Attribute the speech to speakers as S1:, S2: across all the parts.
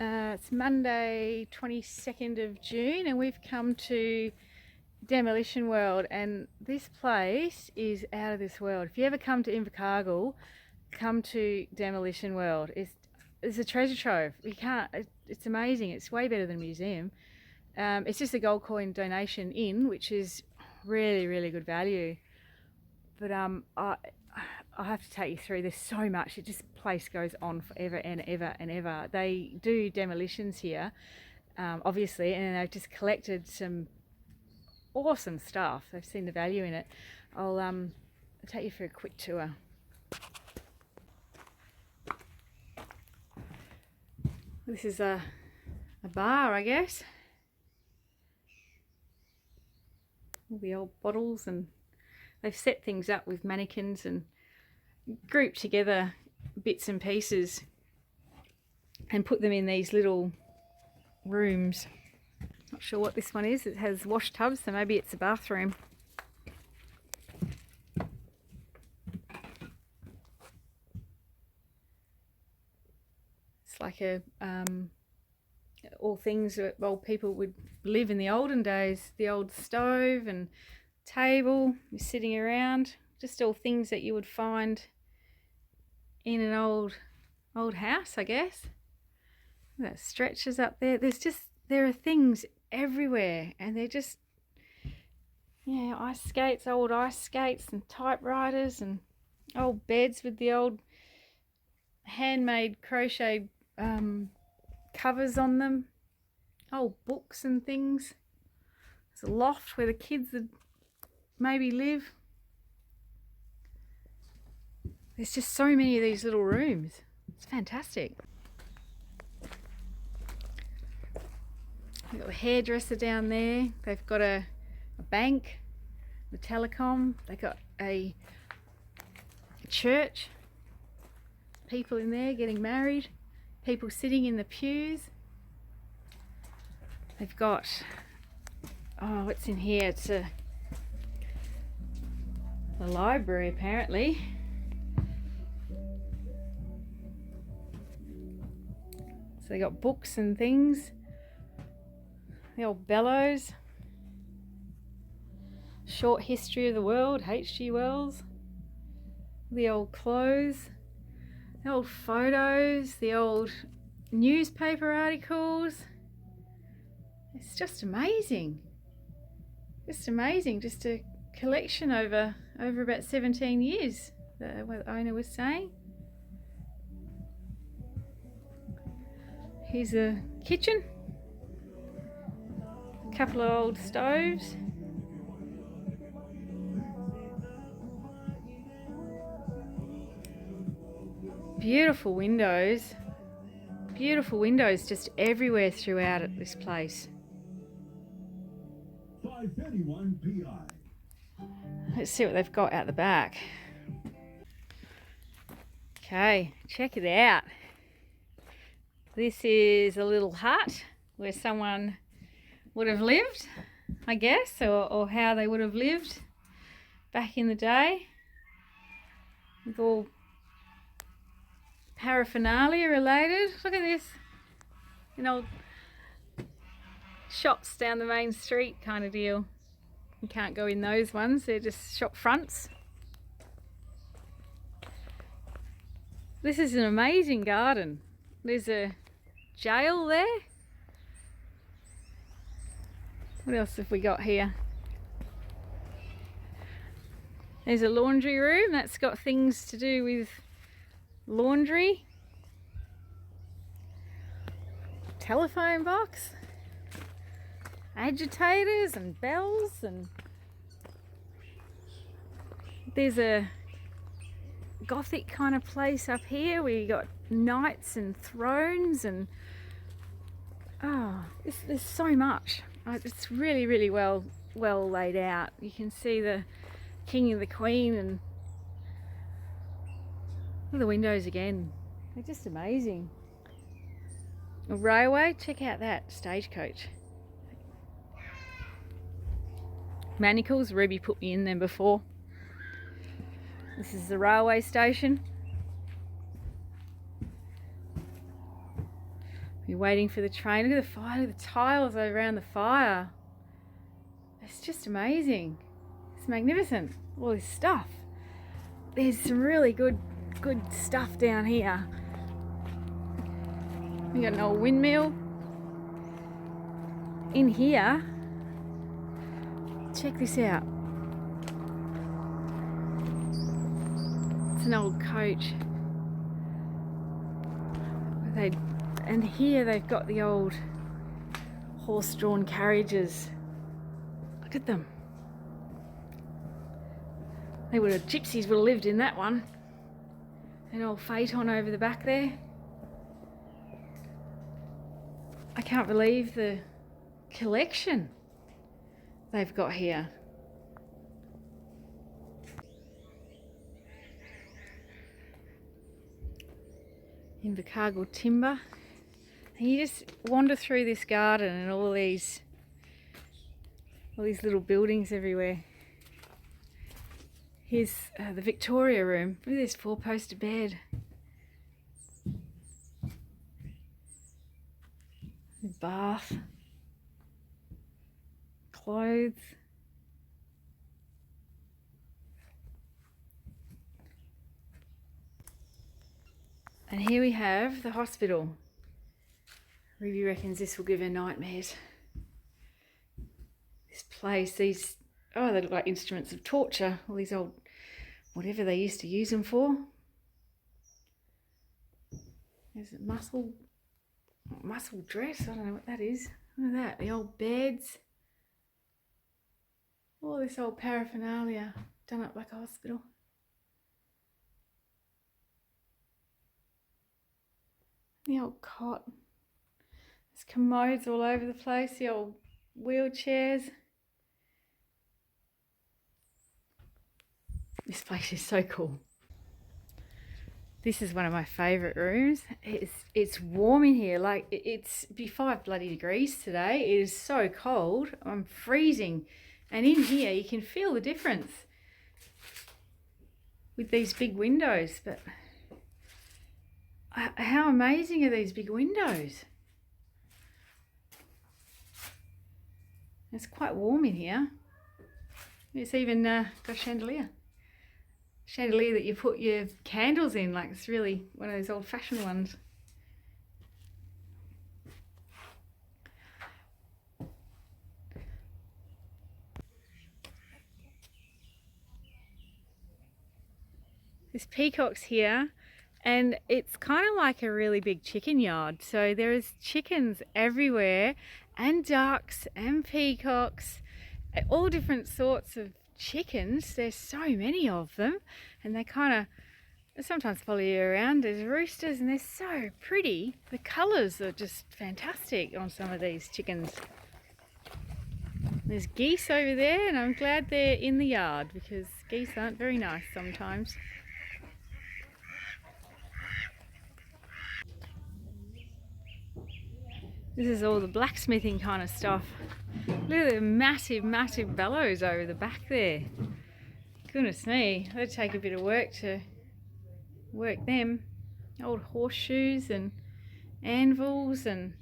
S1: It's Monday 22nd of June and we've come to Demolition World, and this place is out of this world. If you ever come to Invercargill, come to Demolition World. It's a treasure trove. It's amazing. It's way better than a museum. It's just a gold coin donation in, which is really good value. But I have to take you through. There's so much. This place goes on forever and ever and ever. They do demolitions here, obviously, and they've just collected some awesome stuff. They've seen the value in it. I'll take you for a quick tour. This is a bar, I guess. All the old bottles, and they've set things up with mannequins and grouped together bits and pieces and put them in these little rooms. Not sure what this one is. It has wash tubs, so maybe it's a bathroom. It's like all things that old people would live in the olden days. The old stove and table, you're sitting around, just all things that you would find in an old house, I guess. That stretchers up there. There are things everywhere, and they're just, yeah, old ice skates and typewriters and old beds with the old handmade crochet covers on them, old books and things. There's a loft where the kids would maybe live. There's just so many of these little rooms. It's fantastic. They've got a hairdresser down there. They've got a bank, the telecom. They've got a church. People in there getting married. People sitting in the pews. They've got, oh, what's in here? It's a library, apparently. So they got books and things. The old bellows. Short history of the world, H.G. Wells. The old clothes. The old photos. The old newspaper articles. It's just amazing. Just amazing. Just a collection over about 17 years, what the owner was saying. Here's a kitchen, a couple of old stoves, beautiful windows just everywhere throughout this place. 5:31 p.m. Let's see what they've got out the back. Okay, check it out. This is a little hut where someone would have lived, I guess, or how they would have lived back in the day, with all paraphernalia related. Look at this, old shops down the main street kind of deal. You can't go in those ones, they're just shop fronts. This is an amazing garden. There's a jail there. What else have we got here? There's a laundry room that's got things to do with laundry. Telephone box. Agitators and bells, and there's a gothic kind of place up here where you got knights and thrones, and there's so much. It's really well laid out. You can see the king and the queen, and look at the windows again. They're just amazing. A railway, check out that stagecoach. Manacles, Ruby put me in them before. This is the railway station. We're waiting for the train. Look at the fire, look at the tiles around the fire. It's just amazing. It's magnificent, all this stuff. There's some really good stuff down here. We got an old windmill. In here, check this out. It's an old coach. And here they've got the old horse-drawn carriages. Look at them. Gypsies would have lived in that one. An old phaeton over the back there. I can't believe the collection they've got here. Invercargill timber. And you just wander through this garden and all these little buildings everywhere. Here's the Victoria room. Look at this 4-poster bed. The bath. Clothes. And here we have the hospital. Ruby reckons this will give her nightmares. This place, they look like instruments of torture. All these old, whatever they used to use them for. There's a muscle dress. I don't know what that is. Look at that, the old beds. All this old paraphernalia done up like a hospital. The old cot. There's commodes all over the place, the old wheelchairs. This place is so cool. This is one of my favourite rooms. It's warm in here, like it's be 5 bloody degrees today. It is so cold, I'm freezing. And in here you can feel the difference with these big windows. But how amazing are these big windows? It's quite warm in here. It's even got a chandelier that you put your candles in, like it's really one of those old-fashioned ones. There's peacocks here, and it's kind of like a really big chicken yard. So there is chickens everywhere, and ducks and peacocks, all different sorts of chickens. There's so many of them, and they kind of sometimes follow you around. There's roosters, and they're so pretty. The colours are just fantastic on some of these chickens. There's geese over there, and I'm glad they're in the yard because geese aren't very nice sometimes. This is all the blacksmithing kind of stuff. Look at the massive bellows over the back there. Goodness me, that'd take a bit of work to work them. Old horseshoes and anvils and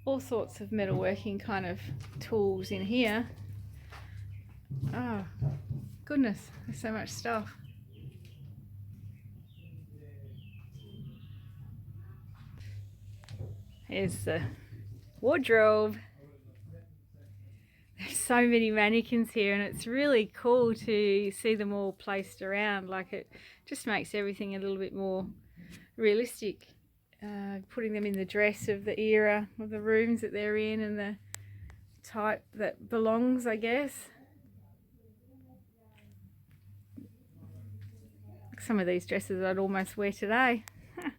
S1: all sorts of metalworking kind of tools in here. Oh, goodness, there's so much stuff. Here's the wardrobe. There's so many mannequins here, and it's really cool to see them all placed around. Like, it just makes everything a little bit more realistic. Putting them in the dress of the era of the rooms that they're in and the type that belongs, I guess. Some of these dresses I'd almost wear today. Oh,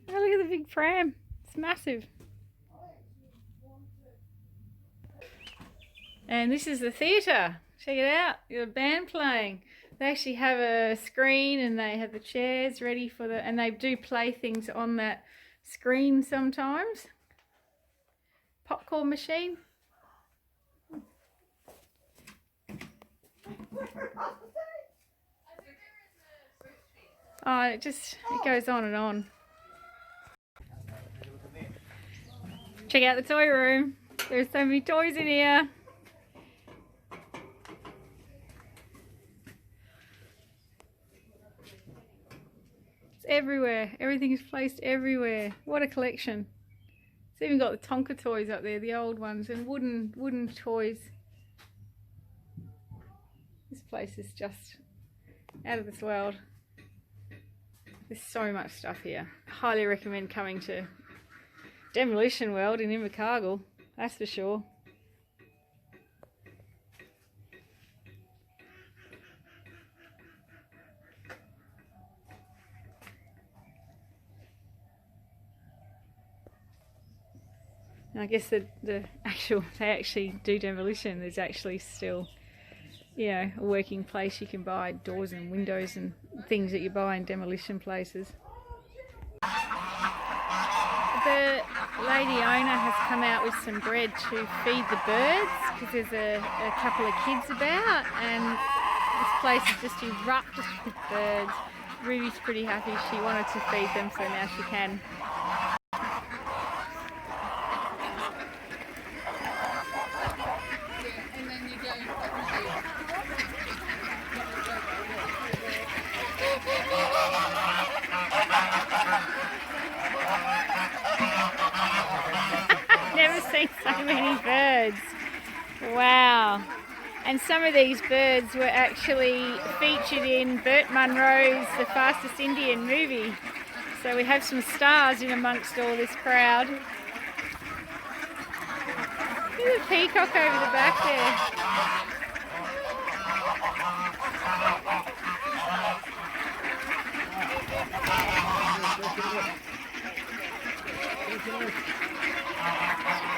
S1: look at the big pram. It's massive. And this is the theatre. Check it out. You've got a band playing. They actually have a screen, and they have the chairs ready for and they do play things on that screen sometimes. Popcorn machine. Oh, it goes on and on. Check out the toy room. There's so many toys in here. It's everywhere. Everything is placed everywhere. What a collection. It's even got the Tonka toys up there, the old ones, and wooden toys. This place is just out of this world. There's so much stuff here. Highly recommend coming to Demolition World in Invercargill, that's for sure. And I guess they actually do demolition. There's actually still, you know, a working place. You can buy doors and windows and things that you buy in demolition places. The lady owner has come out with some bread to feed the birds because there's a couple of kids about, and this place is just erupted with birds. Ruby's pretty happy. She wanted to feed them, so now she can. Never seen so many birds. Wow. And some of these birds were actually featured in Burt Munro's The Fastest Indian movie. So we have some stars in amongst all this crowd. Look at the peacock over the back there.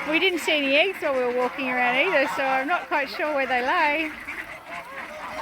S1: We didn't see any eggs while we were walking around either, so I'm not quite sure where they lay.